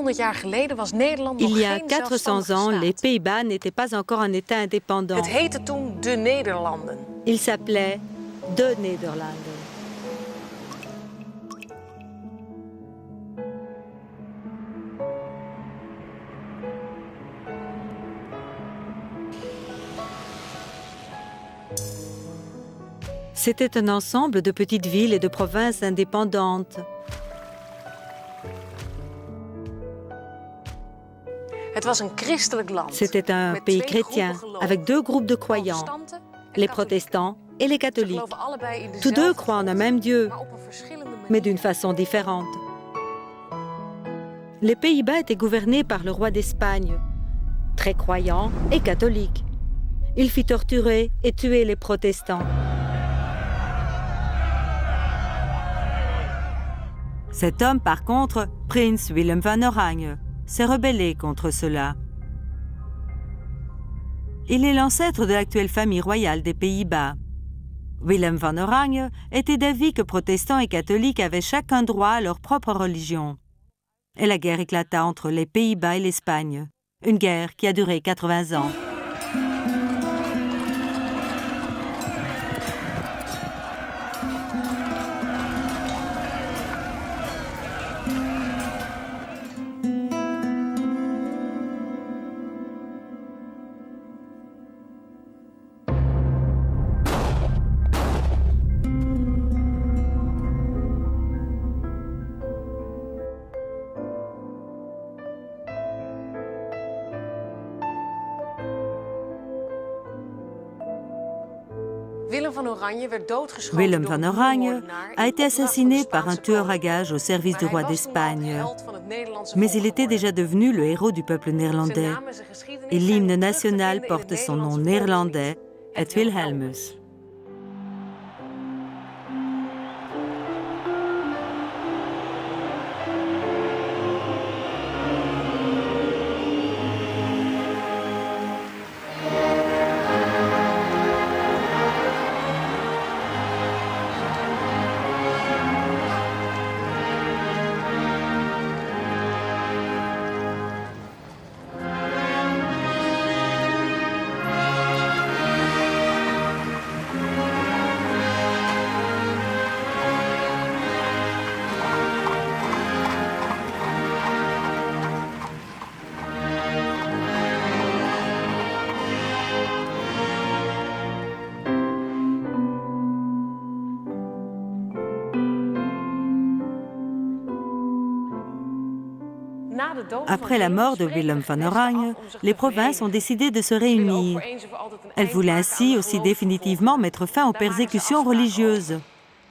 Il y a 400 ans, les Pays-Bas n'étaient pas encore un État indépendant. Il s'appelait de Nederlanden. C'était un ensemble de petites villes et de provinces indépendantes. C'était un pays chrétien, avec deux groupes de croyants, les protestants et les catholiques. Tous deux croient en un même Dieu, mais d'une façon différente. Les Pays-Bas étaient gouvernés par le roi d'Espagne, très croyant et catholique. Il fit torturer et tuer les protestants. Cet homme, par contre, Prince Willem van Oranje, s'est rebellé contre cela. Il est l'ancêtre de l'actuelle famille royale des Pays-Bas. Willem van Oranje était d'avis que protestants et catholiques avaient chacun droit à leur propre religion. Et la guerre éclata entre les Pays-Bas et l'Espagne. Une guerre qui a duré 80 ans. Willem van Oranje a été assassiné par un tueur à gages au service du roi d'Espagne. Mais il était déjà devenu le héros du peuple néerlandais. Et l'hymne national porte son nom néerlandais, Het Wilhelmus. Après la mort de Willem van Oranje, les provinces ont décidé de se réunir. Elles voulaient ainsi aussi définitivement mettre fin aux persécutions religieuses.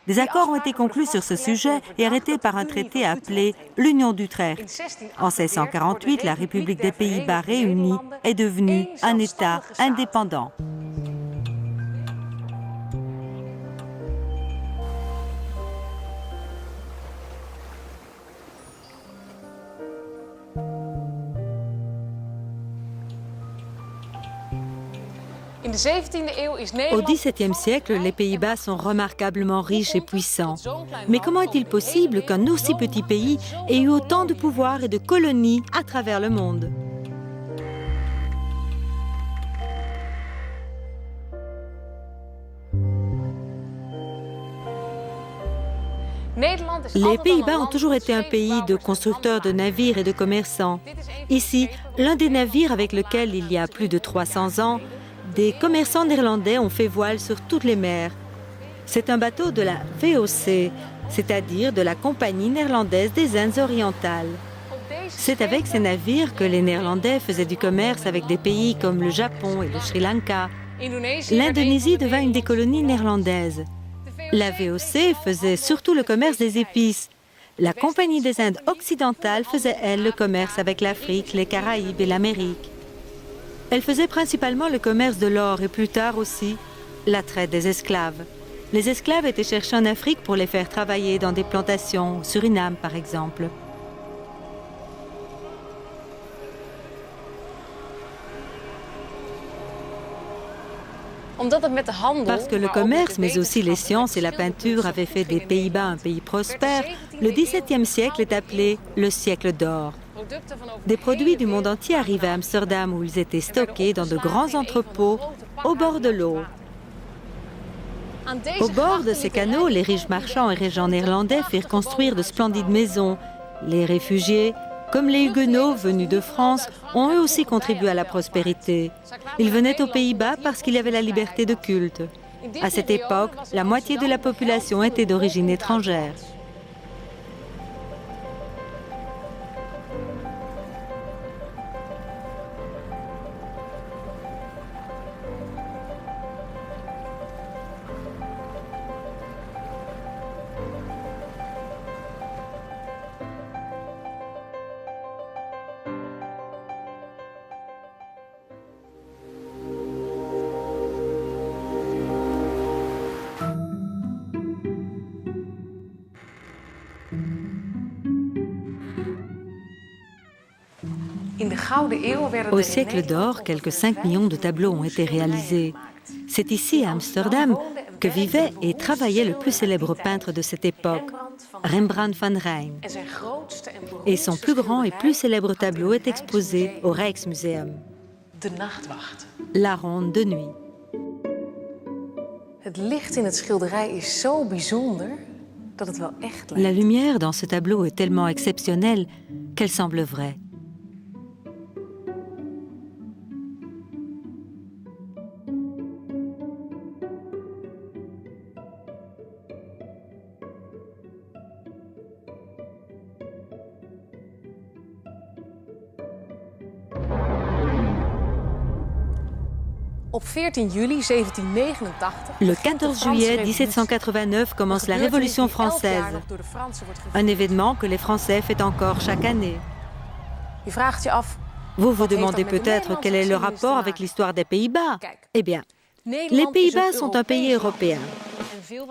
Des accords ont été conclus sur ce sujet et arrêtés par un traité appelé l'Union d'Utrecht. En 1648, la République des Pays-Bas réunie est devenue un État indépendant. Au XVIIe siècle, les Pays-Bas sont remarquablement riches et puissants. Mais comment est-il possible qu'un aussi petit pays ait eu autant de pouvoir et de colonies à travers le monde? Les Pays-Bas ont toujours été un pays de constructeurs de navires et de commerçants. Ici, l'un des navires avec lequel, il y a plus de 300 ans, des commerçants néerlandais ont fait voile sur toutes les mers. C'est un bateau de la VOC, c'est-à-dire de la Compagnie néerlandaise des Indes orientales. C'est avec ces navires que les Néerlandais faisaient du commerce avec des pays comme le Japon et le Sri Lanka. L'Indonésie devint une des colonies néerlandaises. La VOC faisait surtout le commerce des épices. La Compagnie des Indes occidentales faisait, elle, le commerce avec l'Afrique, les Caraïbes et l'Amérique. Elle faisait principalement le commerce de l'or et plus tard aussi la traite des esclaves. Les esclaves étaient cherchés en Afrique pour les faire travailler dans des plantations, au Suriname par exemple. Parce que le commerce, mais aussi les sciences et la peinture avaient fait des Pays-Bas un pays prospère, le XVIIe siècle est appelé le siècle d'or. Des produits du monde entier arrivaient à Amsterdam où ils étaient stockés dans de grands entrepôts au bord de l'eau. Au bord de ces canaux, les riches marchands et régents néerlandais firent construire de splendides maisons. Les réfugiés, comme les Huguenots venus de France, ont eux aussi contribué à la prospérité. Ils venaient aux Pays-Bas parce qu'il y avait la liberté de culte. À cette époque, la moitié de la population était d'origine étrangère. Au siècle d'or, quelques 5 millions de tableaux ont été réalisés. C'est ici, à Amsterdam, que vivait et travaillait le plus célèbre peintre de cette époque, Rembrandt van Rijn. Et son plus grand et plus célèbre tableau est exposé au Rijksmuseum. La ronde de nuit. La lumière dans ce tableau est tellement exceptionnelle qu'elle semble vraie. Le 14 juillet 1789 commence la Révolution française, un événement que les Français fêtent encore chaque année. Vous vous demandez peut-être quel est le rapport avec l'histoire des Pays-Bas. Eh bien, les Pays-Bas sont un pays européen.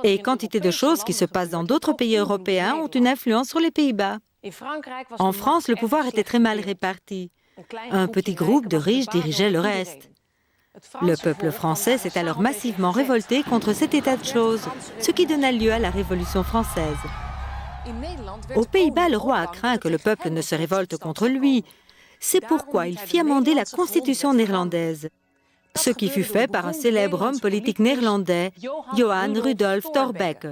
Et quantité de choses qui se passent dans d'autres pays européens ont une influence sur les Pays-Bas. En France, le pouvoir était très mal réparti. Un petit groupe de riches dirigeait le reste. Le peuple français s'est alors massivement révolté contre cet état de choses, ce qui donna lieu à la Révolution française. Aux Pays-Bas, le roi a craint que le peuple ne se révolte contre lui. C'est pourquoi il fit amender la constitution néerlandaise, ce qui fut fait par un célèbre homme politique néerlandais, Johan Rudolf Thorbecke.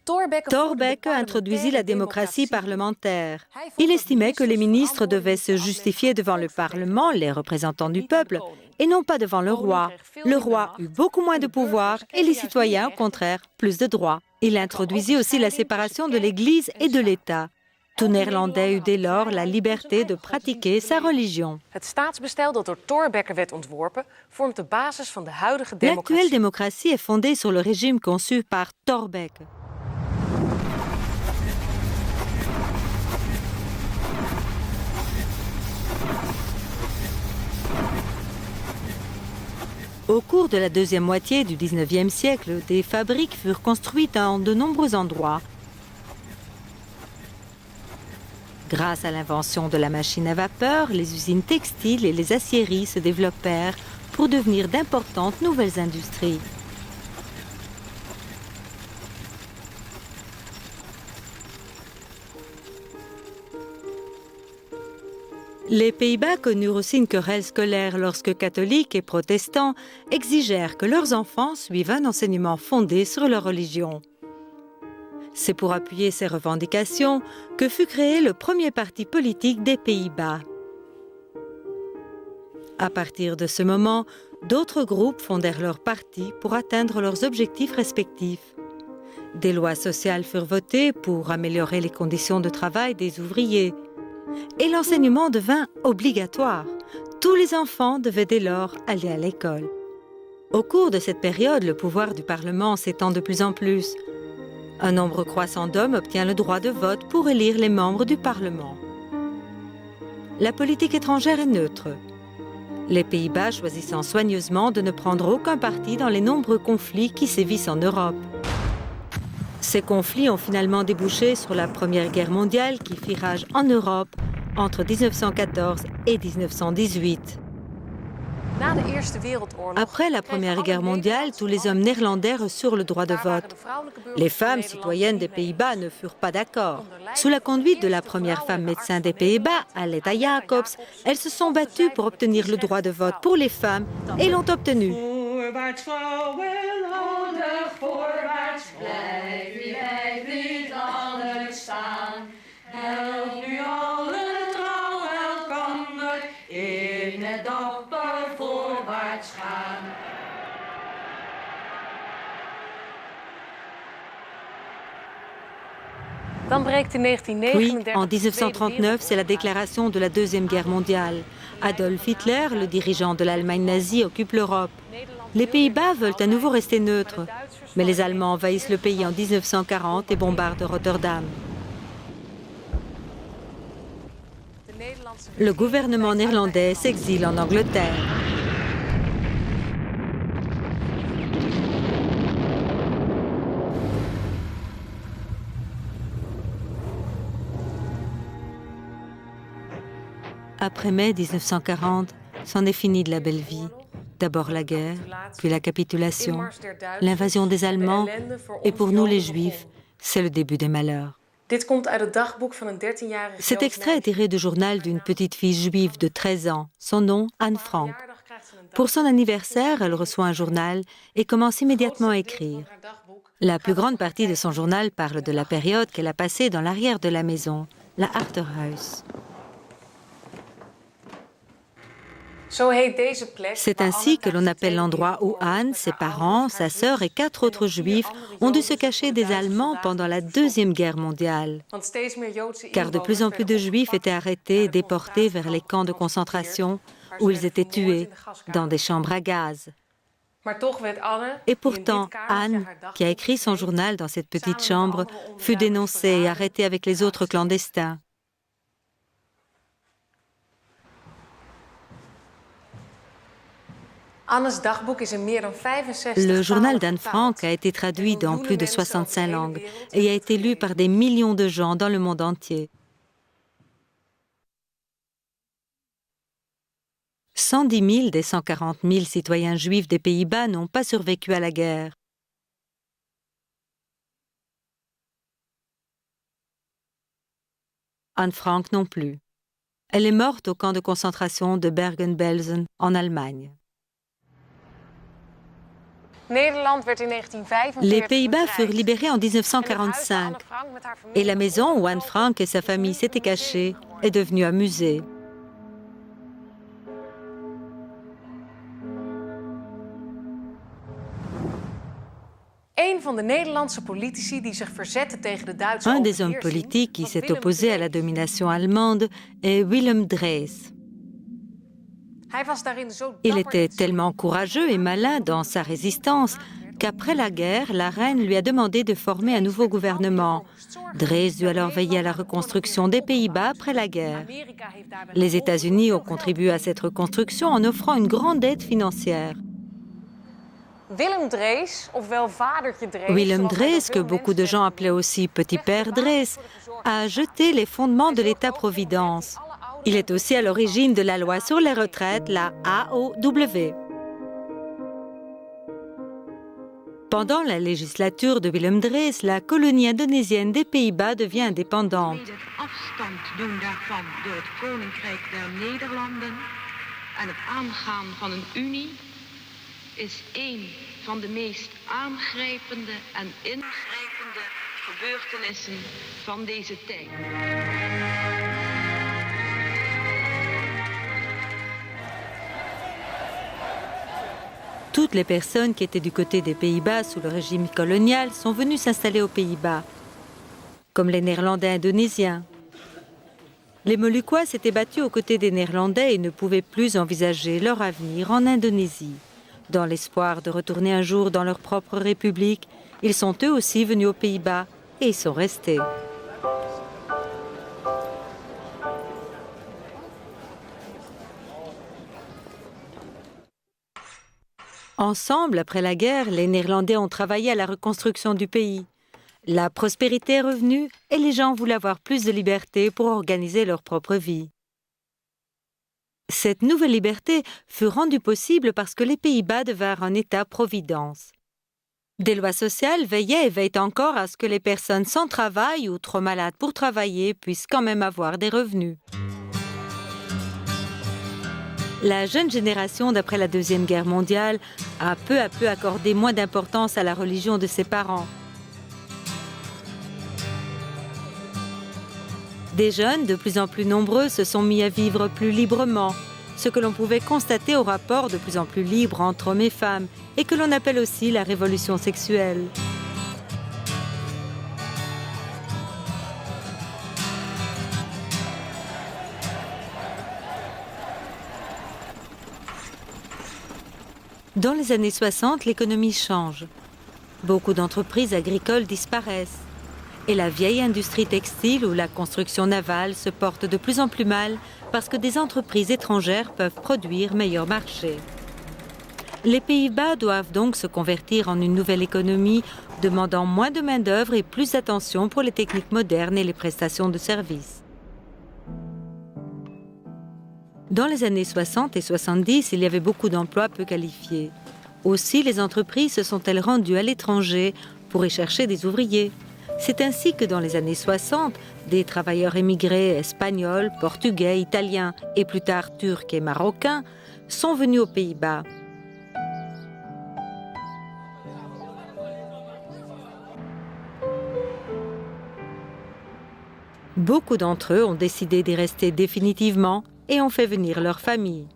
Thorbecke introduisit la démocratie parlementaire. Il estimait que les ministres devaient se justifier devant le Parlement, les représentants du peuple, et non pas devant le roi. Le roi eut beaucoup moins de pouvoir et les citoyens, au contraire, plus de droits. Il introduisit aussi la séparation de l'Église et de l'État. Tout Néerlandais eut dès lors la liberté de pratiquer sa religion. L'actuelle démocratie est fondée sur le régime conçu par Thorbecke. Au cours de la deuxième moitié du XIXe siècle, des fabriques furent construites en de nombreux endroits. Grâce à l'invention de la machine à vapeur, les usines textiles et les aciéries se développèrent pour devenir d'importantes nouvelles industries. Les Pays-Bas connurent aussi une querelle scolaire lorsque catholiques et protestants exigèrent que leurs enfants suivent un enseignement fondé sur leur religion. C'est pour appuyer ces revendications que fut créé le premier parti politique des Pays-Bas. À partir de ce moment, d'autres groupes fondèrent leur parti pour atteindre leurs objectifs respectifs. Des lois sociales furent votées pour améliorer les conditions de travail des ouvriers. Et l'enseignement devint obligatoire. Tous les enfants devaient dès lors aller à l'école. Au cours de cette période, le pouvoir du Parlement s'étend de plus en plus. Un nombre croissant d'hommes obtient le droit de vote pour élire les membres du Parlement. La politique étrangère est neutre. Les Pays-Bas choisissant soigneusement de ne prendre aucun parti dans les nombreux conflits qui sévissent en Europe. Ces conflits ont finalement débouché sur la Première Guerre mondiale qui fit rage en Europe entre 1914 et 1918. Après la Première Guerre mondiale, tous les hommes néerlandais reçurent le droit de vote. Les femmes citoyennes des Pays-Bas ne furent pas d'accord. Sous la conduite de la première femme médecin des Pays-Bas, Aletta Jacobs, elles se sont battues pour obtenir le droit de vote pour les femmes et l'ont obtenu. Puis, en 1939, c'est la déclaration de la Deuxième Guerre mondiale. Adolf Hitler, le dirigeant de l'Allemagne nazie, occupe l'Europe. Les Pays-Bas veulent à nouveau rester neutres, mais les Allemands envahissent le pays en 1940 et bombardent Rotterdam. Le gouvernement néerlandais s'exile en Angleterre. Après mai 1940, c'en est fini de la belle vie. D'abord la guerre, puis la capitulation, l'invasion des Allemands, et pour nous les Juifs, c'est le début des malheurs. Cet extrait est tiré du journal d'une petite fille juive de 13 ans, son nom Anne Frank. Pour son anniversaire, elle reçoit un journal et commence immédiatement à écrire. La plus grande partie de son journal parle de la période qu'elle a passée dans l'arrière de la maison, la Achterhuis. C'est ainsi que l'on appelle l'endroit où Anne, ses parents, sa sœur et 4 autres Juifs ont dû se cacher des Allemands pendant la Deuxième Guerre mondiale. Car de plus en plus de Juifs étaient arrêtés et déportés vers les camps de concentration où ils étaient tués dans des chambres à gaz. Et pourtant, Anne, qui a écrit son journal dans cette petite chambre, fut dénoncée et arrêtée avec les autres clandestins. Le journal d'Anne Frank a été traduit dans plus de 65 langues et a été lu par des millions de gens dans le monde entier. 110 000 des 140 000 citoyens juifs des Pays-Bas n'ont pas survécu à la guerre. Anne Frank non plus. Elle est morte au camp de concentration de Bergen-Belsen en Allemagne. Les Pays-Bas furent libérés en 1945 et la maison où Anne Frank et sa famille s'étaient cachés est devenue un musée. Un des hommes politiques qui s'est opposé à la domination allemande est Willem Drees. Il était tellement courageux et malin dans sa résistance qu'après la guerre, la reine lui a demandé de former un nouveau gouvernement. Drees dut alors veiller à la reconstruction des Pays-Bas après la guerre. Les États-Unis ont contribué à cette reconstruction en offrant une grande aide financière. Willem Drees, que beaucoup de gens appelaient aussi Petit Père Drees, a jeté les fondements de l'État-providence. Il est aussi à l'origine de la loi sur les retraites, la AOW. Pendant la législature de Willem Drees, la colonie indonésienne des Pays-Bas devient indépendante. Is een van de meest aangrijpende en ingrijpende gebeurtenissen van deze tijd. Toutes les personnes qui étaient du côté des Pays-Bas sous le régime colonial sont venues s'installer aux Pays-Bas, comme les Néerlandais indonésiens. Les Moluccois s'étaient battus aux côtés des Néerlandais et ne pouvaient plus envisager leur avenir en Indonésie. Dans l'espoir de retourner un jour dans leur propre république, ils sont eux aussi venus aux Pays-Bas et y sont restés. Ensemble, après la guerre, les Néerlandais ont travaillé à la reconstruction du pays. La prospérité est revenue et les gens voulaient avoir plus de liberté pour organiser leur propre vie. Cette nouvelle liberté fut rendue possible parce que les Pays-Bas devinrent un État-providence. Des lois sociales veillaient et veillent encore à ce que les personnes sans travail ou trop malades pour travailler puissent quand même avoir des revenus. La jeune génération d'après la Deuxième Guerre mondiale a peu à peu accordé moins d'importance à la religion de ses parents. Des jeunes, de plus en plus nombreux, se sont mis à vivre plus librement, ce que l'on pouvait constater au rapport de plus en plus libre entre hommes et femmes, et que l'on appelle aussi la révolution sexuelle. Dans les années 60, l'économie change. Beaucoup d'entreprises agricoles disparaissent. Et la vieille industrie textile ou la construction navale se porte de plus en plus mal parce que des entreprises étrangères peuvent produire meilleur marché. Les Pays-Bas doivent donc se convertir en une nouvelle économie demandant moins de main-d'œuvre et plus d'attention pour les techniques modernes et les prestations de services. Dans les années 60 et 70, il y avait beaucoup d'emplois peu qualifiés. Aussi, les entreprises se sont-elles rendues à l'étranger pour y chercher des ouvriers. C'est ainsi que dans les années 60, des travailleurs émigrés espagnols, portugais, italiens et plus tard turcs et marocains sont venus aux Pays-Bas. Beaucoup d'entre eux ont décidé d'y rester définitivement et ont fait venir leur famille.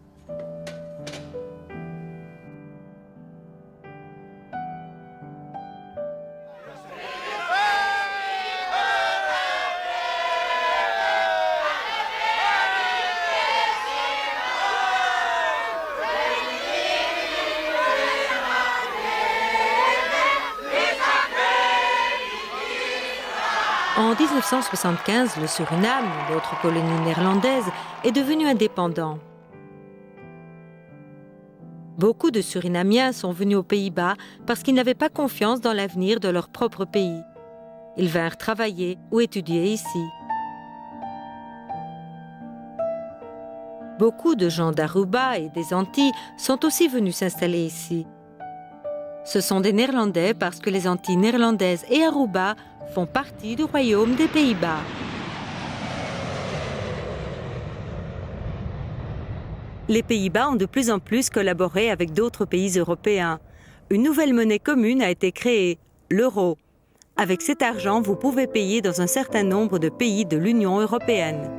En 1975, le Suriname, l'autre colonie néerlandaise, est devenu indépendant. Beaucoup de Surinamiens sont venus aux Pays-Bas parce qu'ils n'avaient pas confiance dans l'avenir de leur propre pays. Ils vinrent travailler ou étudier ici. Beaucoup de gens d'Aruba et des Antilles sont aussi venus s'installer ici. Ce sont des Néerlandais parce que les Antilles néerlandaises et Aruba font partie du royaume des Pays-Bas. Les Pays-Bas ont de plus en plus collaboré avec d'autres pays européens. Une nouvelle monnaie commune a été créée, l'euro. Avec cet argent, vous pouvez payer dans un certain nombre de pays de l'Union européenne.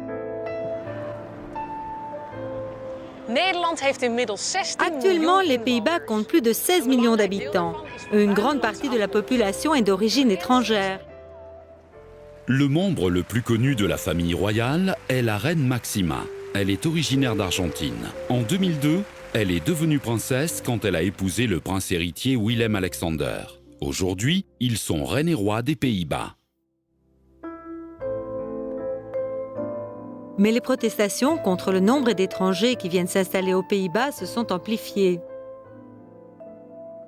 Actuellement, les Pays-Bas comptent plus de 16 millions d'habitants. Une grande partie de la population est d'origine étrangère. Le membre le plus connu de la famille royale est la reine Maxima. Elle est originaire d'Argentine. En 2002, elle est devenue princesse quand elle a épousé le prince héritier Willem Alexander. Aujourd'hui, ils sont reine et roi des Pays-Bas. Mais les protestations contre le nombre d'étrangers qui viennent s'installer aux Pays-Bas se sont amplifiées.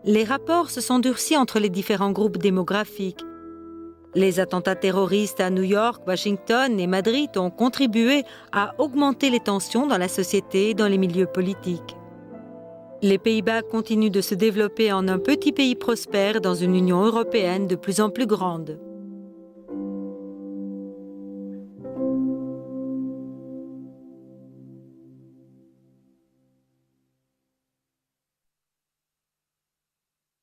Les rapports se sont durcis entre les différents groupes démographiques. Les attentats terroristes à New York, Washington et Madrid ont contribué à augmenter les tensions dans la société et dans les milieux politiques. Les Pays-Bas continuent de se développer en un petit pays prospère dans une Union européenne de plus en plus grande.